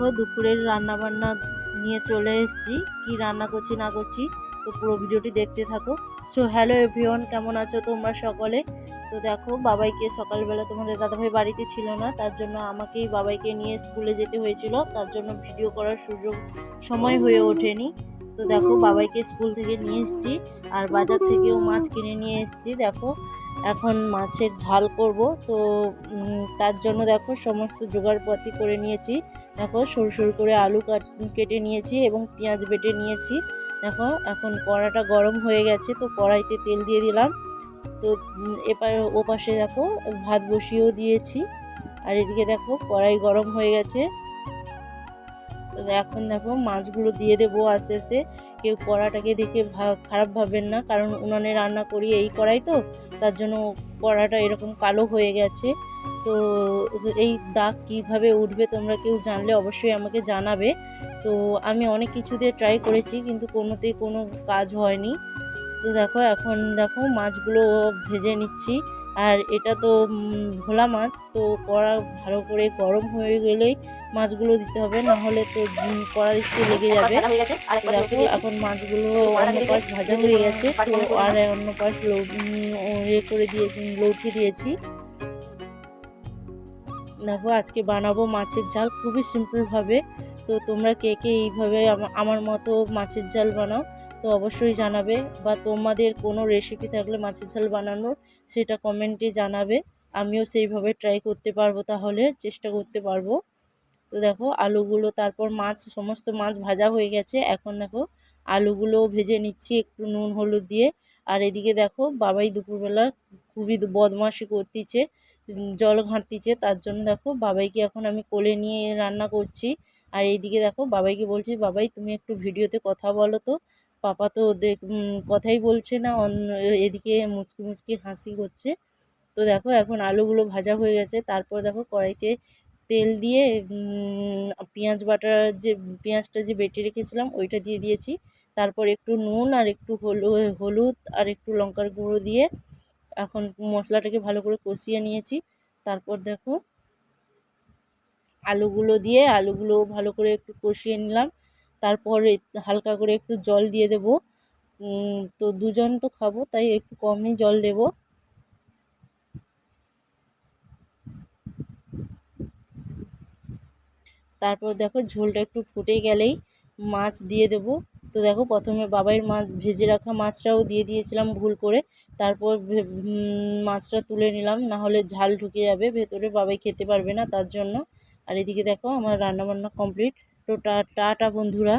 দেখো দুপুরের রান্না বান্না নিয়ে চলে এসেছি। কি রান্না করছি না করছি তো পুরো ভিডিওটি দেখতে থাকো। সো হ্যালো এভরিওয়ান, কেমন আছো তোমরা সকলে? তো দেখো বাবাইকে সকালবেলা তোমাদের দাদাভাই বাড়িতে ছিল না, তার জন্য আমাকেই বাবাইকে নিয়ে স্কুলে যেতে হয়েছিল, তার জন্য ভিডিও করার সময় হয়ে ওঠেনি। তো দেখো বাবাইকে স্কুল থেকে নিয়ে এসেছি আর বাজার থেকেও মাছ কিনে নিয়ে এসেছি। দেখো এখন মাছের ঝাল করব, তো তার জন্য দেখো সমস্ত জোগাড়পাতি করে নিয়েছি। দেখো সরু সরু করে আলু কেটে নিয়েছি এবং পেঁয়াজ বেটে নিয়েছি। দেখো এখন কড়াটা গরম হয়ে গেছে, তো কড়াইতে তেল দিয়ে দিলাম। তো এবার ওপাশে দেখো ভাত বসিয়েও দিয়েছি, আর এদিকে দেখো কড়াই গরম হয়ে গেছে। তো এখন দেখো মাছগুলো দিয়ে দেবো আস্তে আস্তে। কেউ কড়াটাকে দেখে খারাপ ভাববেন না, কারণ উনানে রান্না করি এই কড়াই, তো তার জন্য কড়াটা এরকম কালো হয়ে গেছে। তো এই দাগ কিভাবে উঠবে তোমরা কেউ জানলে অবশ্যই আমাকে জানাবে। তো আমি অনেক কিছু দিয়ে ট্রাই করেছি, কিন্তু কোনোতেই কোনো কাজ হয়নি। তো দেখো এখন দেখো মাছগুলো ভেজে নিচ্ছি। আর এটা তো ভোলা মাছ, তো কড়া ভালো করে গরম হয়ে গেলেই মাছগুলো দিতে হবে, না হলে তো কড়া দিতে লেগে যাবে। দেখো এখন মাছগুলো অন্য পাশ ভাজা হয়ে গেছে, তো আর অন্য পাশ করে দিয়ে লৌটি দিয়েছি। দেখো আজকে বানাবো মাছের ঝাল খুবই সিম্পলভাবে। তো তোমরা কে কে এইভাবে আমার মতো মাছের ঝাল বানাও তো অবশ্যই জানাবে, বা তোমাদের কোনো রেসিপি থাকলে মাছের ঝাল বানানোর সেটা কমেন্টে জানাবে। আমিও সেইভাবে ট্রাই করতে পারবো, তাহলে চেষ্টা করতে পারবো। তো দেখো আলুগুলো, তারপর সমস্ত মাছ ভাজা হয়ে গেছে। এখন দেখো আলুগুলো ভেজে নিচ্ছি একটু নুন হলুদ দিয়ে। আর এদিকে দেখো বাবাই দুপুরবেলা খুবই বদমাশি করতেছে, জল ঘাঁটতিছে, তার জন্য দেখো বাবাইকে এখন আমি কোলে নিয়ে রান্না করছি। আর এইদিকে দেখো বাবাইকে বলছি, বাবাই তুমি একটু ভিডিওতে কথা বলো তো। পাপা তো কথাই বলছে না, এদিকে মুচকি মুচকি হাসি করছে। তো দেখো এখন আলুগুলো ভাজা হয়ে গেছে, তারপর দেখো কড়াইতে তেল দিয়ে পেঁয়াজটা যে বেটে রেখেছিলাম ওইটা দিয়ে দিয়েছি। তারপর একটু নুন আর একটু হলুদ আর একটু লঙ্কার গুঁড়ো দিয়ে এখন মশলাটাকে ভালো করে কষিয়ে নিয়েছি। তারপর দেখো আলুগুলো ভালো করে একটু কষিয়ে নিলাম। তারপর হালকা করে একটু জল দিয়ে দেব। তো দুজন তো খাবো, তাই একটু কমই জল দেব। তারপর দেখো ঝোলটা একটু ফুটে গেলেই মাছ দিয়ে দেব। তো দেখো প্রথমে বাবাইয়ের মাছ ভেজে রাখা মাছটাও দিয়ে দিয়েছিলাম ভুল করে। তারপর মাছটা তুলে নিলাম, না হলে ঝাল ঢুকে যাবে ভেতরে, বাবাই খেতে পারবে না তার জন্য। আর এদিকে দেখো আমার রান্নাবান্না কমপ্লিট। তো টাটা বন্ধুরা।